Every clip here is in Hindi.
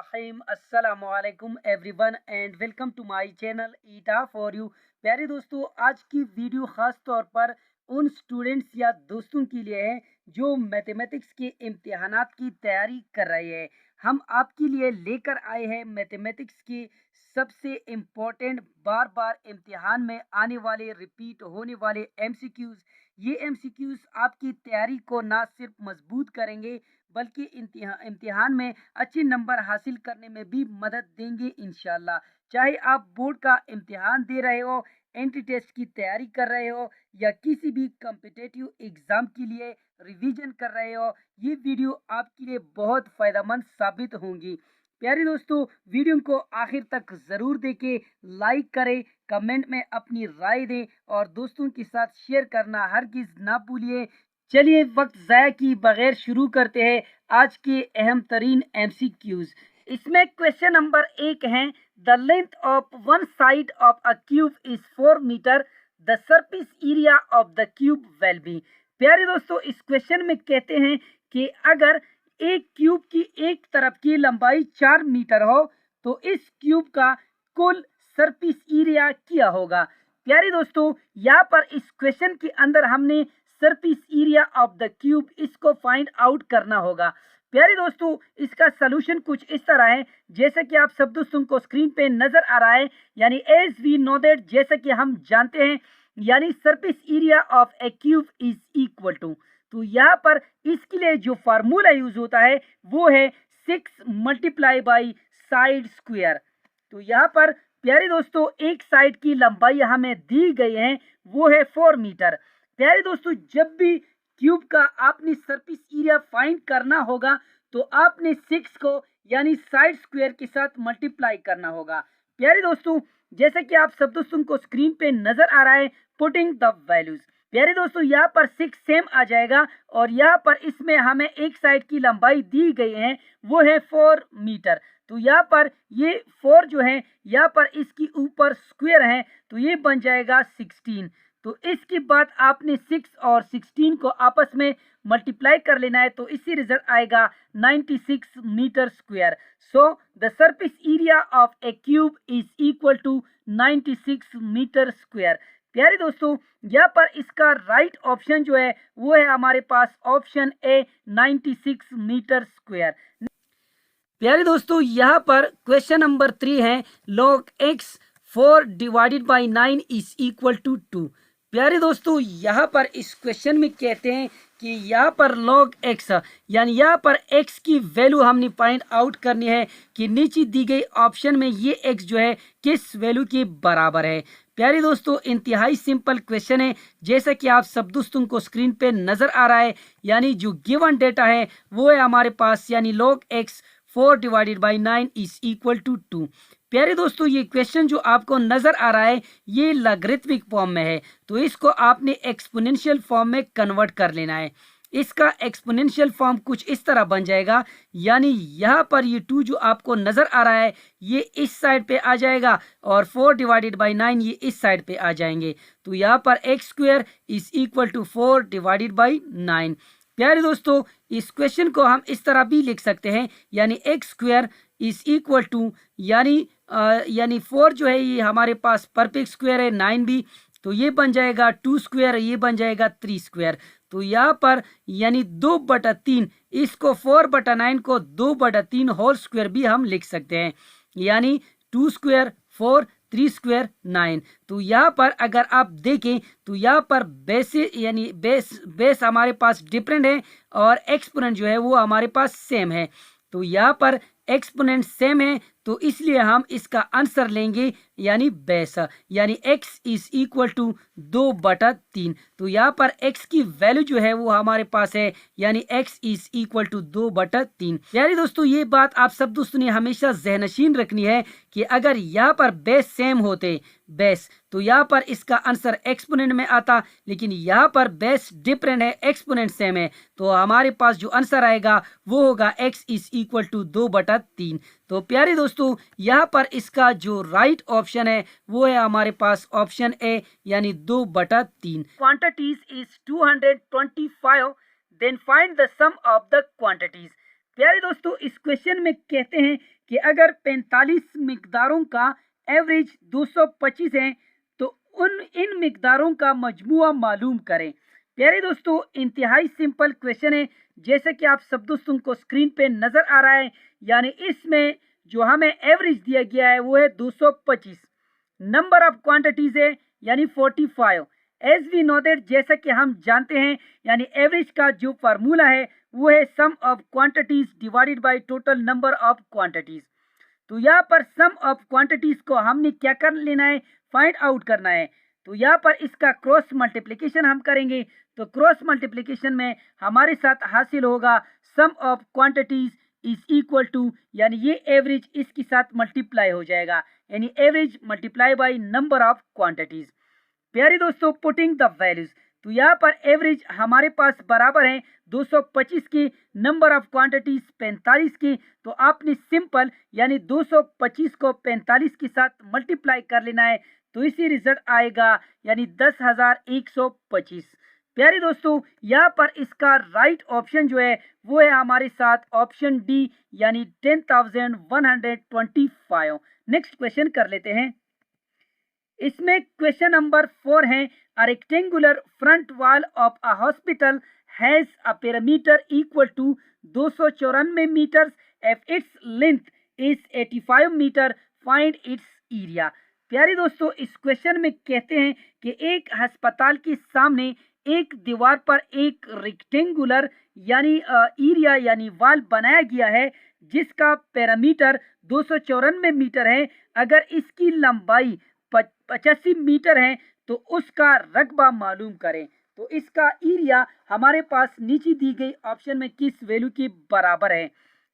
रहीम अस्सलाम वालेकुम everyone and welcome to my channel Eta for you. प्यारे दोस्तों, आज की वीडियो ख़ास तौर पर उन स्टूडेंट्स या दोस्तों के लिए है जो मैथमेटिक्स के इम्तिहानात की तैयारी कर रहे हैं। हम आपके लिए लेकर आए हैं मैथमेटिक्स के सबसे इम्पोर्टेंट बार बार इम्तिहान में आने वाले रिपीट होने वाले एमसीक्यूज़। ये एमसीक्यूज़ आपकी तैयारी को ना सिर्फ मजबूत करेंगे बल्कि इम्तिहान में अच्छे नंबर हासिल करने में भी मदद देंगे इंशाल्लाह। चाहे आप बोर्ड का इम्तिहान दे रहे हो, एंट्री टेस्ट की तैयारी कर रहे हो या किसी भी कम्पिटेटिव एग्ज़ाम के लिए रिवीजन कर रहे हो, ये वीडियो आपके लिए बहुत फ़ायदेमंद साबित होंगी। प्यारे दोस्तों, वीडियो को आखिर तक ज़रूर देखें, लाइक करें, कमेंट में अपनी राय दें और दोस्तों के साथ शेयर करना हरगिज़ ना भूलिए। चलिए वक्त ज़ाया की बगैर शुरू करते हैं आज के अहम तरीन एमसीक्यूज़। इसमें क्वेश्चन नंबर 1 है, the length of one side of a cube is 4 metre, the surface area of the cube will be. प्यारे दोस्तों, इस क्वेश्चन में कहते हैं कि अगर एक क्यूब की एक तरफ की लंबाई 4 मीटर हो तो इस क्यूब का कुल सरफेस एरिया क्या होगा। प्यारे दोस्तों, यहाँ पर इस क्वेश्चन के अंदर हमने surface area of the cube इसको फाइंड आउट करना होगा। प्यारे दोस्तों, इसका सलूशन कुछ इस तरह है, जैसे कि आप सब दोस्तों को स्क्रीन पे नजर आ रहा है, यानी एज वी नो दैट, जैसे कि हम जानते हैं, यानी surface area of a cube is equal to, तो यहाँ पर इसके लिए जो फार्मूला यूज होता है वो है 6 मल्टीप्लाई बाई साइड स्क्वायर। तो यहाँ पर प्यारे दोस्तों, एक साइड की लंबाई हमें दी गई है वो है 4 मीटर। प्यारे दोस्तों, जब भी क्यूब का आपने सरफेस एरिया फाइंड करना होगा तो आपने 6 को यानी साइड स्क्वायर के साथ मल्टीप्लाई करना होगा। प्यारे दोस्तों, जैसे कि आप सब दोस्तों को स्क्रीन पे नजर आ रहा है, पुटिंग द वैल्यूज। प्यारे दोस्तों, यहाँ पर 6 सेम आ जाएगा और यहाँ पर इसमें हमें एक साइड की लंबाई दी गई है वो है 4 मीटर। तो यहाँ पर ये 4 जो है यहाँ पर इसकी ऊपर स्क्वायर है तो ये बन जाएगा 16। तो इसके बाद आपने 6 और 16 को आपस में मल्टीप्लाई कर लेना है तो इसी रिजल्ट आएगा 96 metre square. So the surface area of a cube is equal to 96 metre square. प्यारे दोस्तों, यहाँ पर इसका राइट ऑप्शन जो है वो है हमारे पास ऑप्शन ए 96 मीटर स्क्वायर। प्यारे दोस्तों, यहाँ पर क्वेश्चन नंबर 3 है, log x 4 divided by 9 is equal to 2। प्यारे दोस्तों, यहाँ पर इस क्वेश्चन में कहते हैं कि यहाँ पर log x यानी यहाँ पर x की वैल्यू हमने फाइंड आउट करनी है कि नीचे दी गई ऑप्शन में ये x जो है किस वैल्यू के बराबर है। प्यारे दोस्तों, इंतहाई सिंपल क्वेश्चन है, जैसा कि आप सब दोस्तों को स्क्रीन पे नजर आ रहा है, यानी जो गिवन डेटा है वो है हमारे पास, यानी log x 4 divided by 9 is equal to 2। प्यारे दोस्तों, ये क्वेश्चन जो आपको नजर आ रहा है ये लॉगरिथमिक फॉर्म में है तो इसको आपने एक्सपोनेंशियल फॉर्म में कन्वर्ट कर लेना है। इसका एक्सपोनेंशियल फॉर्म कुछ इस तरह बन जाएगा, यानी यहाँ पर ये 2 जो आपको नजर आ रहा है ये इस साइड पे आ जाएगा और 4 डिवाइडेड बाई 9 ये इस साइड पे आ जाएंगे। तो यहाँ पर x square is equal to 4 divided by 9। प्यारे दोस्तों, इस क्वेश्चन को हम इस तरह भी लिख सकते हैं, यानी x square is equal to यानी 4 जो है ये हमारे पास परफेक्ट स्क्वायर है 9 भी, तो ये बन जाएगा 2 स्क्वायर, ये बन जाएगा 3 स्क्वायर। तो यहाँ पर यानी 2/3, इसको 4/9 को 2/3 होल स्क्वायर भी हम लिख सकते हैं, यानी 2 स्क्वायर 4 3 स्क्वायर 9। तो यहाँ पर अगर आप देखें तो यहाँ पर बेस यानी बेस हमारे पास डिफरेंट है और एक्सपोनेंट जो है वो हमारे पास सेम है। तो यहाँ पर एक्सपोनेंट सेम है तो इसलिए हम इसका आंसर लेंगे यानी बेस, यानी x इज इक्वल टू 2/3। तो यहाँ पर x की वैल्यू जो है वो हमारे पास है, यानी x इज इक्वल टू 2/3। यानी दोस्तों, ये बात आप सब दोस्तों ने हमेशा ज़हनशीन रखनी है कि अगर यहाँ पर बेस सेम होते बेस तो यहाँ पर इसका आंसर एक्सपोनेंट में आता, लेकिन यहाँ पर बेस डिफरेंट है, एक्सपोनेंट सेम है, तो हमारे पास जो आंसर आएगा वो होगा x इज इक्वल टू 2/3। तो प्यारे दोस्तों, यहाँ पर इसका जो राइट ऑप्शन है वो है हमारे पास ऑप्शन ए, यानी 2/3। Quantities is 225, then find the sum of the quantities. प्यारे दोस्तों, इस क्वेश्चन में कहते हैं कि अगर 45 मिकदारों का एवरेज 225 है तो इन मिकदारों का मजमुआ मालूम करें। प्यारे दोस्तों, इंतहाई सिंपल क्वेश्चन है, जैसे कि आप सब दोस्तों को स्क्रीन पे नजर आ रहा है। यानी इसमें जो हमें एवरेज दिया गया है वो है 225, नंबर ऑफ क्वांटिटीज है यानी 45। एज वी नो दैट, जैसा कि हम जानते हैं, यानी एवरेज का जो फार्मूला है वो है sum of quantities divided by total number of quantities. तो यहाँ पर सम ऑफ क्वांटिटीज को हमने क्या कर लेना है, फाइंड आउट करना है। तो यहाँ पर इसका क्रॉस मल्टीप्लिकेशन हम करेंगे। तो क्रॉस मल्टीप्लिकेशन में हमारे साथ हासिल होगा sum of quantities is equal to, यानी ये एवरेज इसके साथ मल्टीप्लाई हो जाएगा, यानी average multiply by number of quantities. प्यारे दोस्तों, पुटिंग द वैल्यूज, तो यहाँ पर एवरेज हमारे पास बराबर है 225 की, नंबर ऑफ क्वांटिटीज 45 की। तो आपने सिंपल यानी 225 को 45 के साथ मल्टीप्लाई कर लेना है, तो इसी रिजल्ट आएगा यानी 10,125। प्यारे दोस्तों, यहाँ पर इसका राइट ऑप्शन जो है वो है हमारे साथ ऑप्शन डी, यानी 10,125। नेक्स्ट क्वेश्चन कर लेते हैं। इसमें क्वेश्चन नंबर 4 है, a rectangular front wall of a hospital has a perimeter equal to 294 metre if its length is 85 metre, find its area. प्यारे दोस्तों, इस क्वेश्चन में कहते हैं कि एक अस्पताल के सामने एक दीवार पर एक रेक्टेंगुलर यानी एरिया यानी वॉल बनाया गया है जिसका पैरामीटर 294 मीटर है। अगर इसकी लंबाई 85 मीटर है तो उसका रकबा मालूम करें। तो इसका एरिया हमारे पास नीचे दी गई ऑप्शन में किस वैल्यू के बराबर है।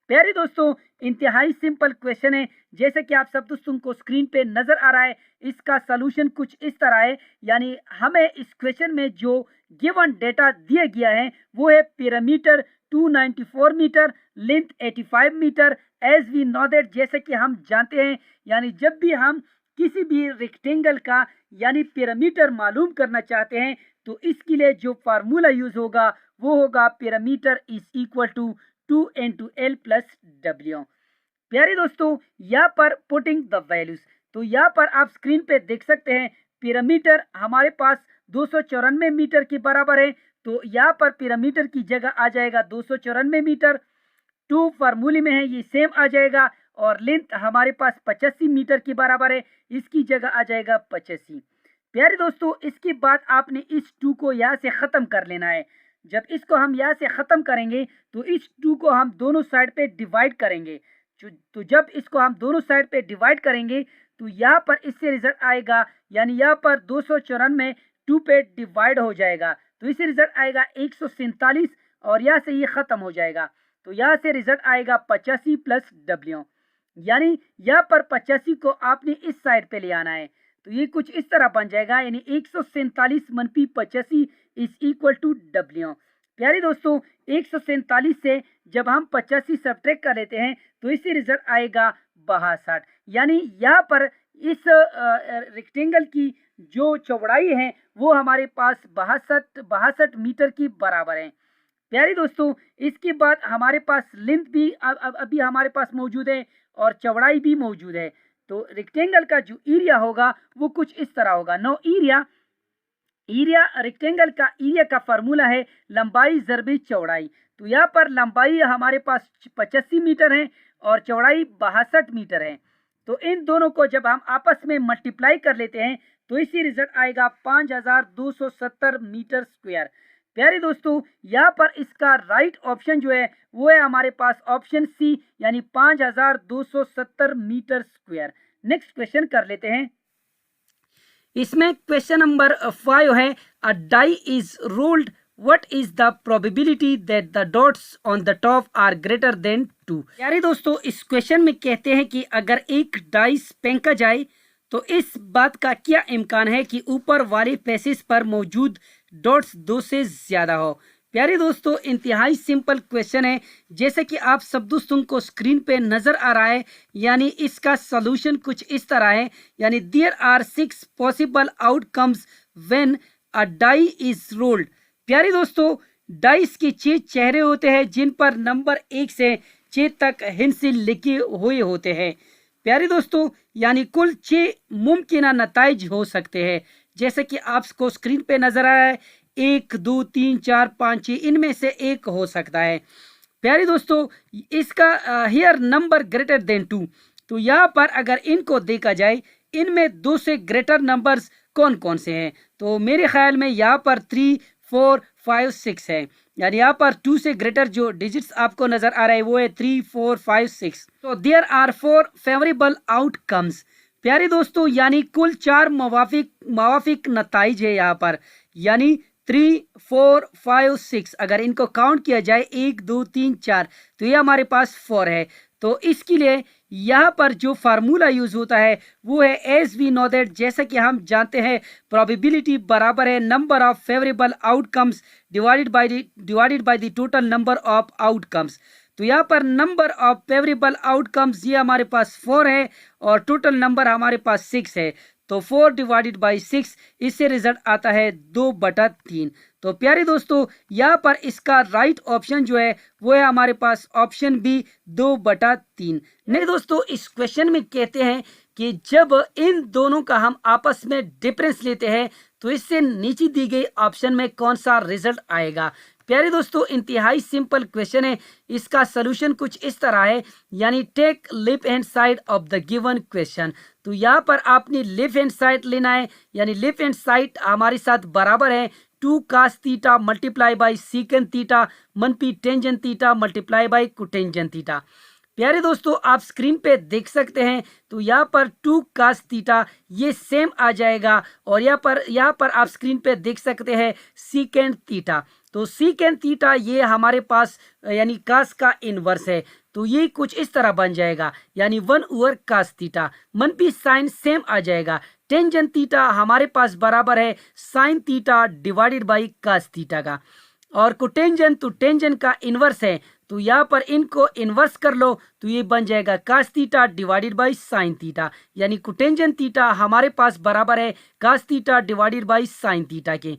प्यारे दोस्तों, इंतहाई सिंपल क्वेश्चन है, जैसे कि आप सब दोस्तों को स्क्रीन पे नजर आ रहा है। इसका सलूशन कुछ इस तरह है, यानी हमें इस क्वेश्चन में जो गिवन डेटा दिया गया है वो है parameter 294 metre, length 85 metre. As we know that, जैसे कि हम जानते हैं, यानी जब भी हम किसी भी रेक्टेंगल का यानी पैरामीटर मालूम करना चाहते हैं तो इसके लिए जो फार्मूला यूज होगा वो होगा parameter is equal to 2 into L plus W। प्यारे दोस्तों, यहाँ पर पुटिंग द वैल्यूज, तो यहाँ पर आप स्क्रीन पे देख सकते हैं पैरामीटर हमारे पास 294 मीटर के बराबर है। तो यहाँ पर पैरामीटर की जगह आ जाएगा 294 मीटर, 2 फार्मूले में है ये सेम आ जाएगा, और लेंथ हमारे पास 85 मीटर के बराबर है, इसकी जगह आ जाएगा 85। प्यारे दोस्तों, इसके बाद आपने इस 2 को यहाँ से ख़त्म कर लेना है। जब इसको हम यहाँ से ख़त्म करेंगे तो इस 2 को हम दोनों साइड पे डिवाइड करेंगे। तो जब इसको हम दोनों साइड पे डिवाइड करेंगे तो यहाँ पर इससे रिजल्ट आएगा, यानी यहाँ पर 294 2 पे डिवाइड हो जाएगा, तो इससे रिजल्ट आएगा 147, और यहाँ से ये ख़त्म हो जाएगा। तो यहाँ से रिजल्ट आएगा 85 प्लस W, यानी यहाँ पर 85 को आपने इस साइड पे ले आना है। तो ये कुछ इस तरह बन जाएगा, यानी 147 मनफी 85 इज इक्वल टू W। प्यारे दोस्तों, 147 से जब हम 85 सब्ट्रैक्ट कर लेते हैं तो इसी रिजल्ट आएगा 62, यानी यहाँ पर इस रेक्टेंगल की जो चौड़ाई है वो हमारे पास 62 मीटर की बराबर है। प्यारे दोस्तों, इसके बाद हमारे पास लेंथ भी अभी हमारे पास मौजूद है और चौड़ाई भी मौजूद है। तो रेक्टेंगल का जो एरिया होगा वो कुछ इस तरह होगा। नो एरिया रेक्टेंगल का एरिया का फार्मूला है लंबाई ज़रबे चौड़ाई। तो यहाँ पर लंबाई हमारे पास 85 मीटर है और चौड़ाई 62 मीटर है। तो इन दोनों को जब हम आपस में मल्टीप्लाई कर लेते हैं तो इसी रिजल्ट आएगा 5270 मीटर स्क्वायर। प्यारे दोस्तों, यहाँ पर इसका राइट ऑप्शन जो है वो है हमारे पास ऑप्शन सी, यानी 5270 मीटर स्क्वायर। नेक्स्ट क्वेश्चन कर लेते हैं। इसमें क्वेश्चन नंबर 5 है, a die is rolled, what is the probability that the dots on the top are greater than 2। प्यारे दोस्तों, इस क्वेश्चन में कहते हैं कि अगर एक डाइस फेंका जाए तो इस बात का क्या इम्कान है कि ऊपर वाले फेसेस पर मौजूद डॉट्स 2 से ज्यादा हो। प्यारे दोस्तों, इंतहाई सिंपल क्वेश्चन है, जैसे कि आप सब दोस्तों को स्क्रीन पे नजर आ रहा है। यानी इसका सॉल्यूशन कुछ इस तरह है, यानी there are 6 possible outcomes when a die is rolled. प्यारे दोस्तों, डाइस के 6 चेहरे होते हैं जिन पर नंबर 1 से 6 तक हिंसे लिखे हुए होते हैं। प्यारे दोस्तों, यानी कुल 6 मुमकिन नताइज हो सकते हैं, जैसे कि आपको स्क्रीन पे नजर आ रहा है 1 2 3 4 5 6, इनमें से एक हो सकता है। प्यारे दोस्तों, इसका हियर नंबर ग्रेटर देन 2, तो यहाँ पर अगर इनको देखा जाए, इनमें 2 से ग्रेटर नंबर्स कौन कौन से हैं, तो मेरे ख्याल में यहाँ पर 3 4 5 6 है। यानी यहाँ पर 2 से ग्रेटर जो डिजिट्स आपको नजर आ रहा है वो है 3 4 5 6। तो देयर आर 4 फेवरेबल आउटकम्स। प्यारे दोस्तों, यानी कुल 4 मवाफिक नताइज है यहाँ पर, यानी 3 4 5 6। अगर इनको काउंट किया जाए 1 2 3 4, तो ये हमारे पास 4 है। तो इसके लिए यहाँ पर जो फार्मूला यूज होता है वो है एज वी नो दैट, जैसा कि हम जानते हैं प्रोबेबिलिटी बराबर है number of favourable outcomes divided by the total number of outcomes. तो यहाँ पर नंबर ऑफ फेवरेबल आउटकम्स ये हमारे पास 4 है और टोटल नंबर हमारे पास 6 है। तो 4 डिवाइडेड बाई 6, इससे रिजल्ट आता है 2/3। तो प्यारे दोस्तों, यहाँ पर इसका राइट ऑप्शन जो है वो है हमारे पास ऑप्शन बी 2/3। नहीं दोस्तों, इस क्वेश्चन में कहते हैं कि जब इन दोनों का हम आपस में डिफरेंस लेते हैं तो इससे नीचे दी गई ऑप्शन में कौन सा रिजल्ट आएगा। प्यारे दोस्तों, इंतहाई सिंपल क्वेश्चन है। इसका सोल्यूशन कुछ इस तरह है, यानी take left hand side of the given question. तो यहाँ पर आपने लेफ्ट हैंड साइड लेना है, यानी लेफ्ट हैंड साइड हमारे साथ बराबर है 2 cos theta multiply by secant theta मनपी tangent theta multiply by cotangent theta. प्यारे दोस्तों, आप स्क्रीन पे देख सकते हैं, तो यहाँ पर 2 cos थीटा ये सेम आ जाएगा, और यहाँ पर आप स्क्रीन पे देख सकते हैं सीकेंट थीटा। तो सीकेंट थीटा ये हमारे पास यानी cos का इनवर्स है, तो ये कुछ इस तरह बन जाएगा, यानी 1/cos थीटा। मनपी साइन सेम आ जाएगा। टेंजेंट थीटा हमारे पास बराबर है sine theta divided by cos theta का, और कोटेंजेंट तो टेंजेंट का इनवर्स है, तो यहाँ पर इनको इनवर्स कर लो तो ये बन जाएगा cos theta divided by sine theta, यानी कोटेंजेंट थीटा हमारे पास बराबर है cos theta divided by sine theta के।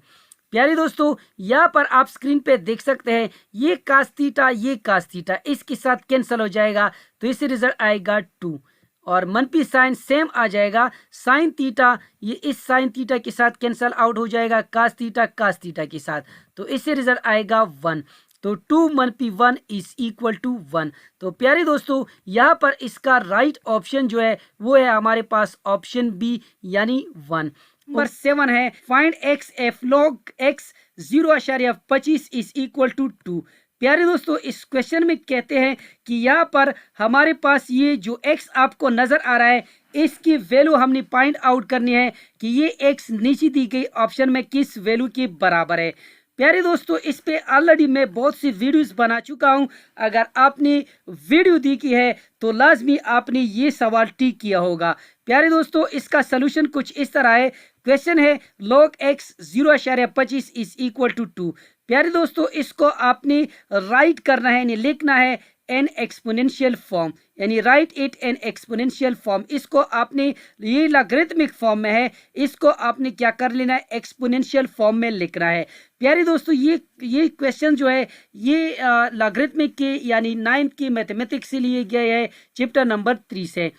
प्यारे दोस्तों, यहाँ पर आप स्क्रीन पे देख सकते हैं ये cos थीटा ये cos थीटा इसके साथ कैंसिल हो जाएगा, तो इससे रिजल्ट आएगा 2, और मनपी साइन सेम आ जाएगा। साइन थीटा ये इस साइन थीटा के साथ कैंसिल आउट हो जाएगा cos थीटा के साथ, तो इससे रिजल्ट आएगा 1। तो 2 मनपी 1 इज इक्वल टू 1। तो प्यारे दोस्तों, यहाँ पर इसका राइट ऑप्शन जो है वो है हमारे पास ऑप्शन बी, यानी 1। नंबर 7 है find x if log x 0.25 is equal to 2। प्यारे दोस्तों, इस क्वेश्चन में कहते हैं कि यहाँ पर हमारे पास ये जो x आपको नजर आ रहा है इसकी वैल्यू हमने फाइंड आउट करनी है कि ये x नीचे दी गई ऑप्शन में किस वैल्यू के बराबर है। प्यारे दोस्तों, इस पे ऑलरेडी मैं बहुत सी वीडियोस बना चुका हूं। अगर आपने वीडियो देखी है तो लाजमी आपने ये सवाल टिक किया होगा। प्यारे दोस्तों, इसका सोल्यूशन कुछ इस तरह है। क्वेश्चन है log x 0.25 is equal to 2। प्यारे दोस्तों, इसको आपने राइट करना है, यानी लिखना है एन एक्सपोनेंशियल फॉर्म, यानी right it N exponential form. इसको आपने, ये लॉगरिथमिक फॉर्म में है, इसको आपने क्या कर लेना है, एक्सपोनेंशियल फॉर्म में लिखना है। प्यारे दोस्तों, ये क्वेश्चन जो है ये लॉगरिथमिक के यानी 9th के मैथमेटिक्स से लिए गए हैं, चैप्टर नंबर 3 से।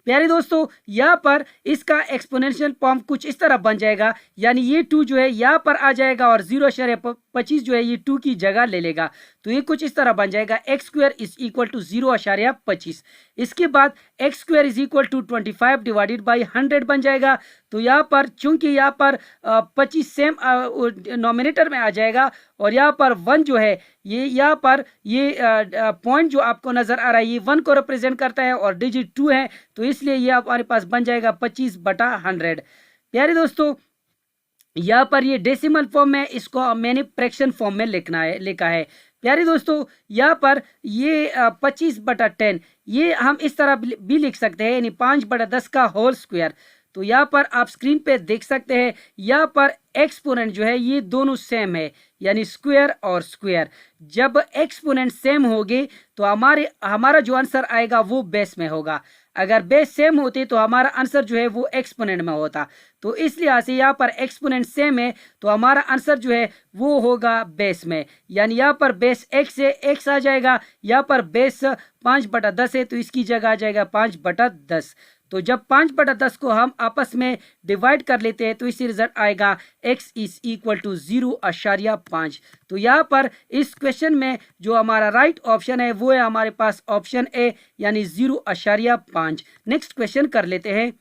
प्यारे दोस्तों, यहाँ पर इसका एक्सपोनेंशियल फॉर्म कुछ इस तरह बन जाएगा, यानी ये 2 जो है यहाँ पर आ जाएगा और 0.25 जो है ये 2 की जगह ले लेगा, तो ये कुछ इस तरह बन जाएगा x² इज इक्वल टू 0.25। इसके बाद x² is equal to 25 divided by 100 बन जाएगा। तो यहाँ पर चूंकि यहाँ पर 25 सेम नॉमिनेटर में आ जाएगा, और यहाँ पर 1 जो है ये यहाँ पर ये पॉइंट जो आपको नजर आ रहा है ये 1 को रिप्रेजेंट करता है और डिजिट 2 है, तो इसलिए ये हमारे पास बन जाएगा 25/100। प्यारे दोस्तों, यहाँ पर ये डेसिमल फॉर्म में, इसको मैंने फ्रैक्शन फॉर्म में लिखा है। प्यारे दोस्तों, यहाँ पर ये 25/10 ये हम इस तरह भी लिख सकते हैं, यानी 5/10 का होल स्क्वायर। तो यहाँ पर आप स्क्रीन पे देख सकते हैं, यहाँ पर एक्सपोनेंट जो है ये दोनों सेम है, यानी स्क्वायर और स्क्वायर। जब एक्सपोनेंट सेम होंगे तो हमारा जो आंसर आएगा वो बेस में होगा। अगर बेस सेम होते तो हमारा आंसर जो है वो एक्सपोनेंट में होता। तो इस लिहाज से यहाँ पर एक्सपोनेंट सेम है तो हमारा आंसर जो है वो होगा बेस में, यानी यहाँ पर बेस x से x आ जाएगा। यहाँ पर बेस 5/10 है तो इसकी जगह आ जाएगा 5/10। तो जब 5/10 को हम आपस में डिवाइड कर लेते हैं तो इसी रिजल्ट आएगा x इज इक्वल टू 0.5। तो यहाँ पर इस क्वेश्चन में जो हमारा राइट ऑप्शन है वो है हमारे पास ऑप्शन ए, यानी 0.5। नेक्स्ट क्वेश्चन कर लेते हैं।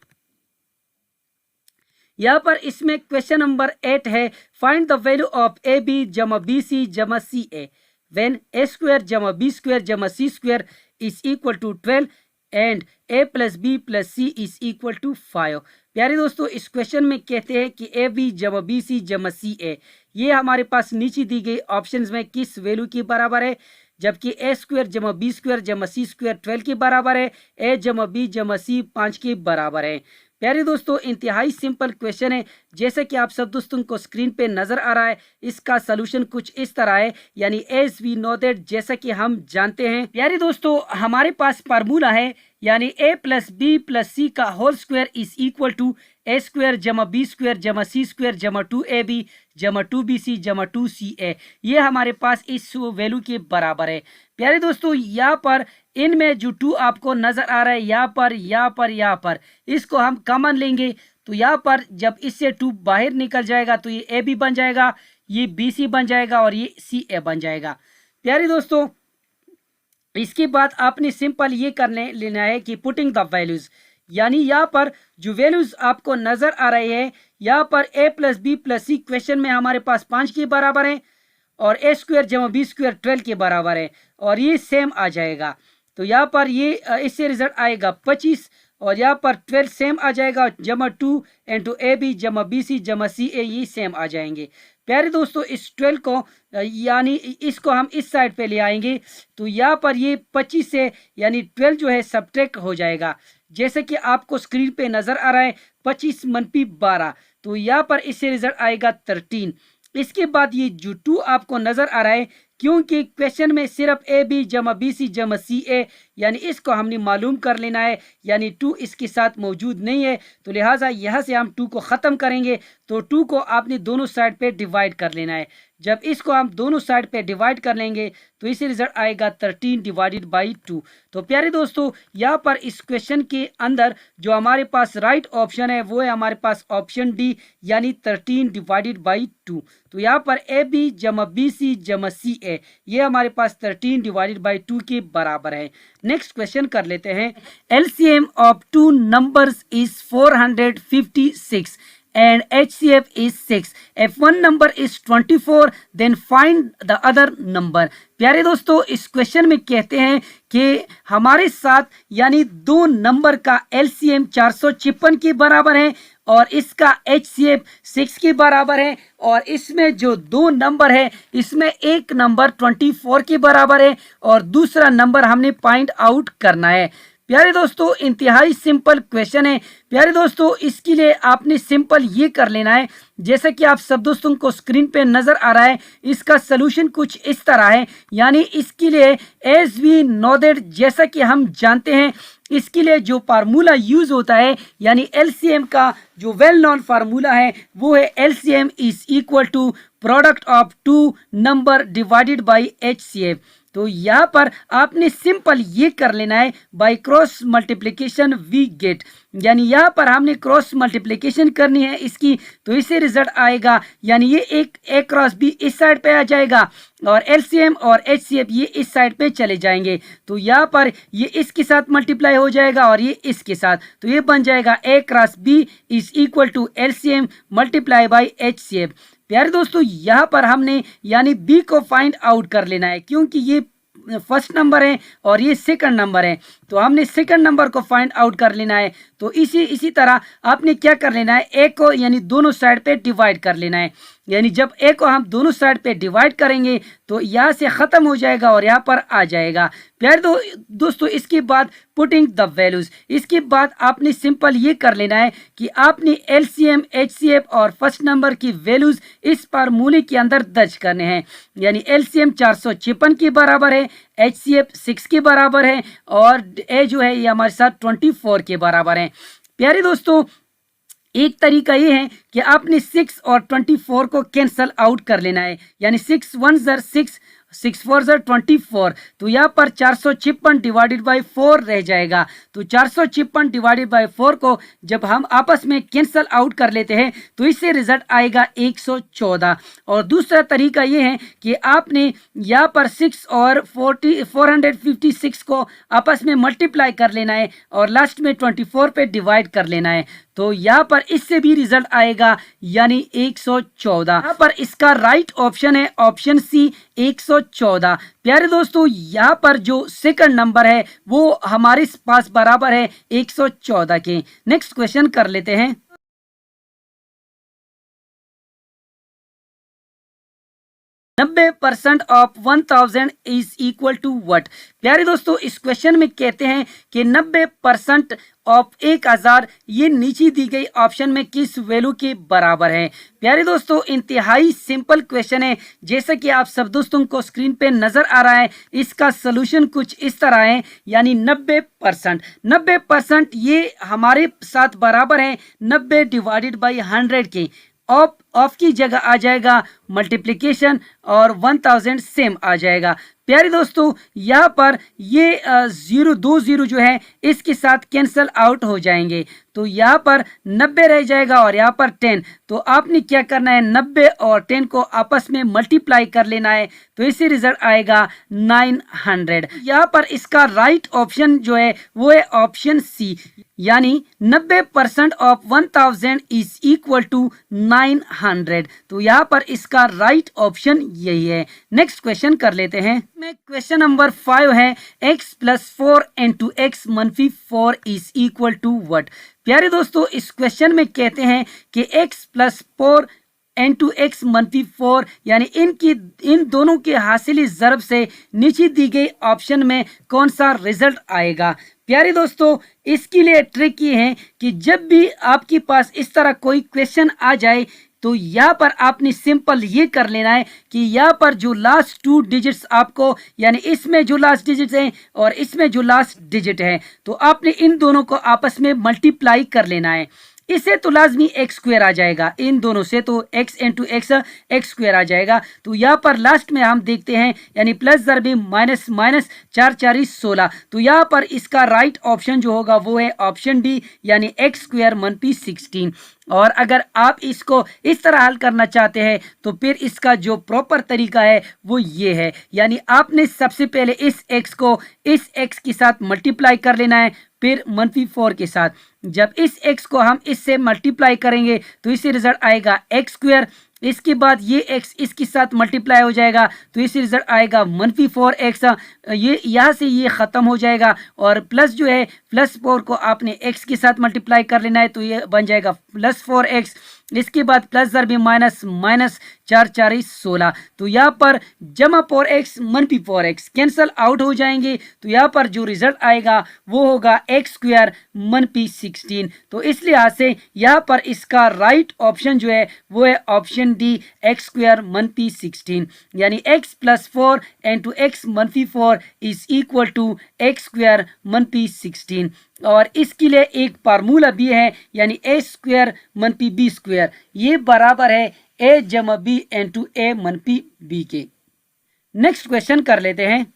यहाँ पर इसमें क्वेश्चन नंबर 8 है, find the value of A B जमा बी सी जमा C A when A square जमा बी स्क्वायर जमा सी square is equal to 12 and a plus B plus C is equal to 5। प्यारे दोस्तों, इस क्वेश्चन में कहते हैं कि ए बी जमा बी सी जमा सी ए, ये हमारे पास नीचे दी गई ऑप्शंस में किस वैल्यू के बराबर है, जबकि ए स्क्वायर जमा बी स्क्वायर जमा सी स्क्वायर 12 के बराबर है, ए जमा बी जमा सी 5 के बराबर है। प्यारे दोस्तों, इंतहाई सिंपल क्वेश्चन है, जैसे कि आप सब दोस्तों को स्क्रीन पे नजर आ रहा है। इसका सलूशन कुछ इस तरह है, यानी एज वी नो दैट, जैसा कि हम जानते हैं प्यारे दोस्तों हमारे पास फार्मूला है, यानी a plus B plus c का whole square is equal to a square जमा बी स्क्वायर जमा सी स्क्वायर जमा 2ab जमा 2bc जमा 2ca। ये हमारे पास इस वैल्यू के बराबर है। प्यारे दोस्तों, यहाँ पर इनमें जो 2 आपको नजर आ रहा है, यहाँ पर इसको हम कॉमन लेंगे तो यहाँ पर जब इससे 2 बाहर निकल जाएगा तो ये ए बी बन जाएगा, ये बी सी बन जाएगा और ये सी ए बन जाएगा। प्यारे दोस्तों, इसके बाद आपने सिंपल ये करने लेना है कि पुटिंग द वैल्यूज, यानी यहाँ पर जो वैल्यूज आपको नजर आ रहे हैं, यहाँ पर ए प्लस बी प्लस सी क्वेश्चन में हमारे पास 5 के बराबर है और ए स्क्वायर जमा बी स्क्वायर 12 के बराबर है और ये सेम आ जाएगा। तो यहाँ पर ये इससे रिजल्ट आएगा 25 और यहाँ पर 12 सेम आ जाएगा, जमा 2 इंटू ए बी जमा बी सी जमा सी ए, ये सेम आ जाएंगे। प्यारे दोस्तों, इस 12 को यानी इसको हम इस साइड पे ले आएंगे तो यहाँ पर ये 25 से यानी 12 जो है सब्ट्रैक्ट हो जाएगा, जैसे कि आपको स्क्रीन पे नजर आ रहा है 25 - 12, तो यहाँ पर इससे रिजल्ट आएगा 13। इसके बाद ये जो 2 आपको नजर आ रहा है, क्योंकि क्वेश्चन में सिर्फ ए बी जमा बी सी जमा सी ए, यानी इसको हमने मालूम कर लेना है, यानी 2 इसके साथ मौजूद नहीं है, तो लिहाजा यहाँ से हम 2 को ख़त्म करेंगे तो 2 को आपने दोनों साइड पे डिवाइड कर लेना है। जब इसको हम दोनों साइड पे डिवाइड कर लेंगे तो इसे रिजल्ट आएगा 13 डिवाइडेड बाई 2। तो प्यारे दोस्तों, यहाँ पर इस क्वेश्चन के अंदर जो हमारे पास राइट ऑप्शन है वो है हमारे पास ऑप्शन डी, यानी 13 डिवाइडेड बाई 2। तो यहाँ पर ए बी जमा बी सी जमा सी ए, ये हमारे पास 13 डिवाइडेड बाई 2 के बराबर है। नेक्स्ट क्वेश्चन कर लेते हैं। LCM of 2 numbers is 456 and HCF is 6. If one number is 24, then find the other number. प्यारे दोस्तों, इस क्वेश्चन में कहते हैं कि हमारे साथ यानी 2 नंबर का LCM 456 के बराबर है और इसका HCF 6 के बराबर है, और इसमें जो 2 नंबर है इसमें एक नंबर 24 के बराबर है और दूसरा नंबर हमने फाइंड आउट करना है। प्यारे दोस्तों, इंतहाई सिंपल क्वेश्चन है। प्यारे दोस्तों, इसके लिए आपने सिंपल ये कर लेना है, जैसा कि आप सब दोस्तों को स्क्रीन पे नजर आ रहा है, इसका सलूशन कुछ इस तरह है, यानी इसके लिए एज वी नो दैट, जैसा कि हम जानते हैं इसके लिए जो फार्मूला यूज होता है, यानी एलसीएम का जो वेल नोन फार्मूला है वो है LCM is equal to product of 2 number divided by HCF। तो यहाँ पर आपने सिंपल ये कर लेना है, by cross multiplication we get, यानी यहाँ पर हमने क्रॉस मल्टीप्लिकेशन करनी है इसकी, तो इससे रिजल्ट आएगा, यानी ये एक ए क्रॉस बी इस साइड पे आ जाएगा और एलसीएम और HCF ये इस साइड पे चले जाएंगे, तो यहाँ पर ये इसके साथ मल्टीप्लाई हो जाएगा और ये इसके साथ, तो ये बन जाएगा A cross B is equal to LCM multiply by HCF। प्यारे दोस्तों, यहाँ पर हमने यानी बी को फाइंड आउट कर लेना है, क्योंकि ये फर्स्ट नंबर है और ये सेकंड नंबर है, तो हमने सेकंड नंबर को फाइंड आउट कर लेना है। तो इसी तरह आपने क्या कर लेना है, ए को यानी दोनों साइड पे डिवाइड कर लेना है। यानी जब ए को हम दोनों साइड पे डिवाइड करेंगे तो यहाँ से ख़त्म हो जाएगा और यहाँ पर आ जाएगा। प्यारे दोस्तों इसके बाद पुटिंग द वैल्यूज, इसके बाद आपने सिंपल ये कर लेना है कि आपने एलसीएम, एचसीएफ और फर्स्ट नंबर की वैल्यूज इस फार्मूले के अंदर दर्ज करने हैं। यानी एलसीएम 456 के बराबर है, एचसीएफ 6 के बराबर है और ए जो है ये हमारे साथ 24 के बराबर है। प्यारे दोस्तों एक तरीका ये है कि आपने 6 और 24 को कैंसल आउट कर लेना है। यानी 6 1 ज़र 6, 6 4 ज़र 24, तो यहाँ पर 456 डिवाइडेड बाई 4 रह जाएगा। तो 456 डिवाइडेड बाई 4 को जब हम आपस में कैंसल आउट कर लेते हैं तो इससे रिजल्ट आएगा 114। और दूसरा तरीका ये है कि आपने यहाँ पर 6 और 456 को आपस में मल्टीप्लाई कर लेना है और लास्ट में 24 पे डिवाइड कर लेना है। तो यहाँ पर इससे भी रिजल्ट आएगा यानी 114। यहाँ पर इसका राइट ऑप्शन है ऑप्शन सी 114। प्यारे दोस्तों यहाँ पर जो सेकंड नंबर है वो हमारे पास बराबर है 114 के। नेक्स्ट क्वेश्चन कर लेते हैं। 90% of 1000 is equal to what. प्यारे दोस्तों इस क्वेश्चन में कहते हैं कि 90% ऑफ 1000 ये नीचे दी गई ऑप्शन में किस वैल्यू के बराबर है। प्यारे दोस्तों इंतहाई सिंपल क्वेश्चन है, जैसा कि आप सब दोस्तों को स्क्रीन पे नजर आ रहा है। इसका सोल्यूशन कुछ इस तरह है, यानी 90% ये हमारे साथ बराबर है 90 डिवाइडेड बाई 100 के। ऑफ की जगह आ जाएगा मल्टीप्लिकेशन और 1000 सेम आ जाएगा। प्यारे दोस्तों यहाँ पर ये 2 0 जो है इसके साथ कैंसल आउट हो जाएंगे, तो यहाँ पर 90 रह जाएगा और यहाँ पर 10। तो आपने क्या करना है 90 और 10 को आपस में मल्टीप्लाई कर लेना है, तो इससे रिजल्ट आएगा 900। यहाँ पर इसका राइट ऑप्शन जो है वो है ऑप्शन सी, यानी 90% ऑफ 1000 इज इक्वल टू 900। तो यहाँ पर इसका राइट ऑप्शन यही है। नेक्स्ट क्वेश्चन कर लेते हैं। में क्वेश्चन नंबर 5 है x + 4 × x - 4 is equal to what. प्यारे दोस्तों इस क्वेश्चन में कहते हैं कि x + 4 × x - 4 यानी इन दोनों के हासिली ज़र्ब से नीचे दी गई ऑप्शन में कौन सा रिजल्ट आएगा। प्यारे दोस्तों इसके लिए ट्रिक ये है कि जब भी आपके पास इस तरह कोई क्वेश्चन आ जाए तो यहाँ पर आपने सिंपल ये कर लेना है कि यहाँ पर जो लास्ट 2 डिजिट्स आपको, यानी इसमें जो लास्ट डिजिट है और इसमें जो लास्ट डिजिट है, तो आपने इन दोनों को आपस में मल्टीप्लाई कर लेना है। इससे तो लाजमी x स्क्वायर आ जाएगा, इन दोनों से तो x × x स्क्वायर आ जाएगा। तो यहाँ पर लास्ट में हम देखते हैं यानी प्लस ज़रबी माइनस माइनस 4 4 16। तो यहाँ पर इसका राइट ऑप्शन जो होगा वो है ऑप्शन डी, यानी x स्क्वायर - 16। और अगर आप इसको इस तरह हल करना चाहते हैं तो फिर इसका जो प्रॉपर तरीका है वो ये है, यानी आपने सबसे पहले इस x को इस x के साथ मल्टीप्लाई कर लेना है, फिर -4 के साथ। जब इस x को हम इससे मल्टीप्लाई करेंगे तो इससे रिजल्ट आएगा x स्क्वायर। इसके बाद ये x इसके साथ मल्टीप्लाई हो जाएगा तो इससे रिजल्ट आएगा -4x। ये यहाँ से ये ख़त्म हो जाएगा और प्लस जो है +4 को आपने x के साथ मल्टीप्लाई कर लेना है, तो ये बन जाएगा +4x। इसके बाद प्लस ज़रबी माइनस माइनस 4 4 16। तो यहाँ पर जमा 4x - 4x कैंसल आउट हो जाएंगे, तो यहाँ पर जो रिजल्ट आएगा वो होगा x स्क्वायर - 16। तो इस लिहाज से यहाँ पर इसका राइट ऑप्शन जो है वो है ऑप्शन डी, x स्क्वायर - 16, यानी x + 4 × x - 4 is equal to x square - 16। और इसके लिए एक फार्मूला भी है, यानी a स्क्वायर - b स्क्वायर ये बराबर है a जमा b × a - b के। नेक्स्ट क्वेश्चन कर लेते हैं।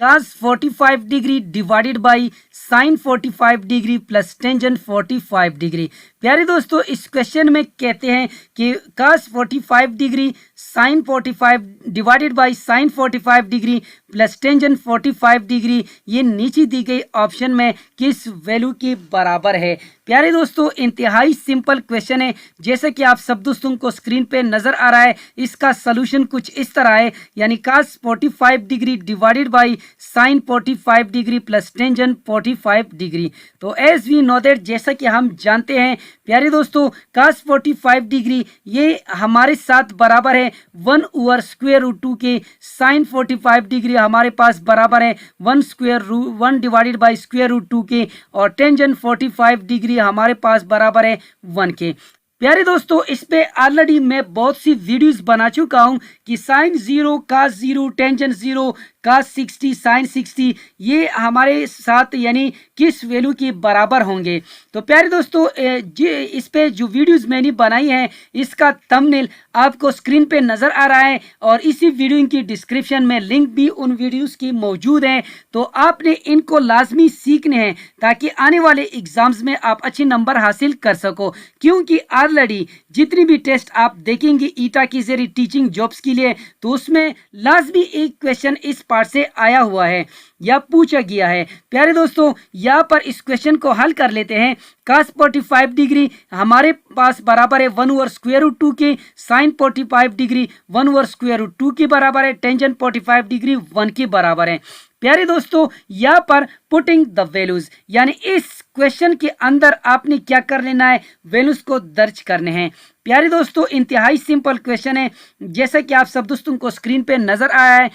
cos 45 degree divided by sin 45 degree plus tangent 45 degree. प्यारे दोस्तों इस क्वेश्चन में कहते हैं कि cos 45 degree sin 45 divided by sin 45 degree plus tangent 45 degree ये नीचे दी गई ऑप्शन में किस वैल्यू के बराबर है। प्यारे दोस्तों इंतहाई सिंपल क्वेश्चन है, जैसे कि आप सब दोस्तों को स्क्रीन पे नजर आ रहा है। इसका सोल्यूशन कुछ इस तरह है, यानी cos 45 degree divided by sin 45 degree plus tangent 45 degree. तो एज वी नो दैट, जैसा कि हम जानते हैं प्यारे दोस्तों cos 45 डिग्री ये हमारे साथ बराबर है 1/√2 के। sin 45 डिग्री हमारे पास बराबर है 1 डिवाइडेड बाई √2 के। और टेंजेंट 45 डिग्री हमारे पास बराबर है 1 के। प्यारे दोस्तों इस पे ऑलरेडी मैं बहुत सी वीडियोस बना चुका हूं कि sign 0, cos 0, tangent 0, cos 60, sin 60 ये हमारे साथ यानी किस वैल्यू के बराबर होंगे। तो प्यारे दोस्तों इस पे जो वीडियोस मैंने बनाई है इसका थंबनेल आपको स्क्रीन पे नज़र आ रहा है और इसी वीडियो की डिस्क्रिप्शन में लिंक भी उन वीडियोस की मौजूद है। तो आपने इनको लाजमी सीखने हैं ताकि आने वाले एग्जाम्स में आप अच्छे नंबर हासिल कर सको, क्योंकि ऑलरेडी जितनी भी टेस्ट आप देखेंगे ईटा की जरिए टीचिंग जॉब्स के लिए तो उसमें लाजमी एक क्वेश्चन इस पार्ट से आया हुआ है या पूछा गया है। प्यारे दोस्तों यहाँ पर इस क्वेश्चन को हल कर लेते हैं। cos 45 डिग्री हमारे पास बराबर है 1/√2 के। sin 45 डिग्री 1/√2 के बराबर है। टेंजेंट 45 डिग्री 1 के बराबर है। प्यारे दोस्तों यहाँ पर पुटिंग द वैल्यूज यानी इस क्वेश्चन के अंदर आपने क्या कर लेना है, वैल्यूज को दर्ज करने हैं। प्यारे दोस्तों इंतहाई सिंपल क्वेश्चन है जैसा कि आप सब दोस्तों को स्क्रीन पे नजर आया है।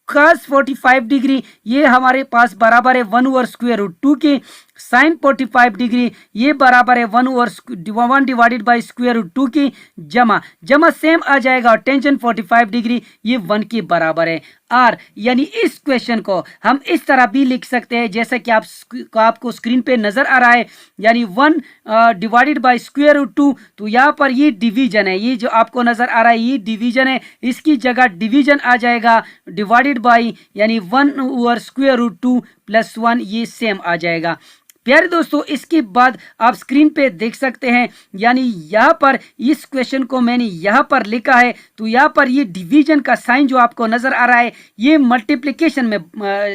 cos 45 डिग्री ये हमारे पास बराबर है 1/√2 के। sin 45 डिग्री ये बराबर है 1 डिवाइडेड बाई √2 की जमा सेम आ जाएगा। और टेंजेंट 45 डिग्री ये 1 के बराबर है। आर यानी इस क्वेश्चन को हम इस तरह भी लिख सकते हैं जैसा कि आपको स्क्रीन पे नजर आ रहा है यानी 1 डिवाइडेड बाई √2। तो यहाँ पर ये डिवीजन है, ये जो आपको नजर आ रहा है ये डिवीजन है, इसकी जगह डिवीजन आ जाएगा डिवाइडेड बाई यानी 1/√2 + 1 ये सेम आ जाएगा। प्यारे दोस्तों इसके बाद आप स्क्रीन पे देख सकते हैं यानी यहाँ पर इस क्वेश्चन को मैंने यहाँ पर लिखा है। तो यहाँ पर ये डिवीजन का साइन जो आपको नजर आ रहा है ये मल्टीप्लिकेशन में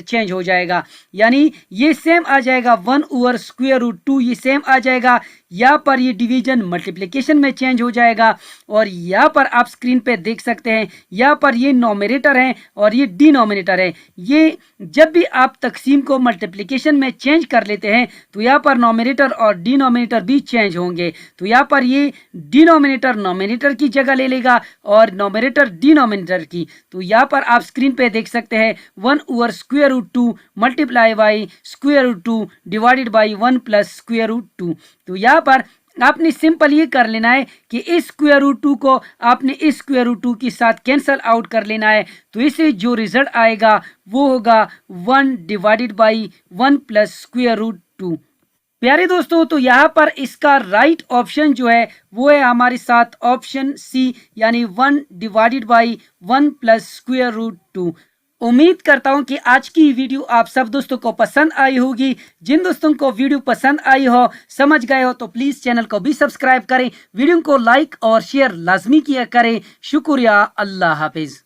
चेंज हो जाएगा यानी ये सेम आ जाएगा 1/√2 ये सेम आ जाएगा। यहाँ पर ये डिवीजन मल्टीप्लिकेशन में चेंज हो जाएगा। और यहाँ पर आप स्क्रीन पे देख सकते हैं यहाँ पर ये नोमिनेटर है और ये डिनोमिनेटर है। ये जब भी आप तकसीम को मल्टीप्लिकेशन में चेंज कर लेते हैं तो यहाँ पर नोमिनेटर और डिनोमिनेटर भी चेंज होंगे। तो यहाँ पर ये डिनोमिनेटर नोमिनेटर की जगह ले लेगा और नोमिनेटर डिनोमिनेटर की। तो यहाँ पर आप स्क्रीन पे देख सकते हैं 1/√2 मल्टीप्लाई बाई √2 डिवाइडेड बाई 1 + √2। तो यहाँ पर आपने सिंपल ये कर लेना है कि इस √2 को आपने इस √2 के साथ कैंसल आउट कर लेना है। तो इससे जो रिजल्ट आएगा वो होगा 1 डिवाइडेड बाई 1 + √2। प्यारे दोस्तों तो यहाँ पर इसका राइट ऑप्शन जो है वो है हमारे साथ ऑप्शन सी यानी 1 डिवाइडेड बाई 1 + √2। उम्मीद करता हूं कि आज की वीडियो आप सब दोस्तों को पसंद आई होगी। जिन दोस्तों को वीडियो पसंद आई हो, समझ गए हो तो प्लीज चैनल को भी सब्सक्राइब करें, वीडियो को लाइक और शेयर लाजमी किया करें। शुक्रिया, अल्लाह हाफिज।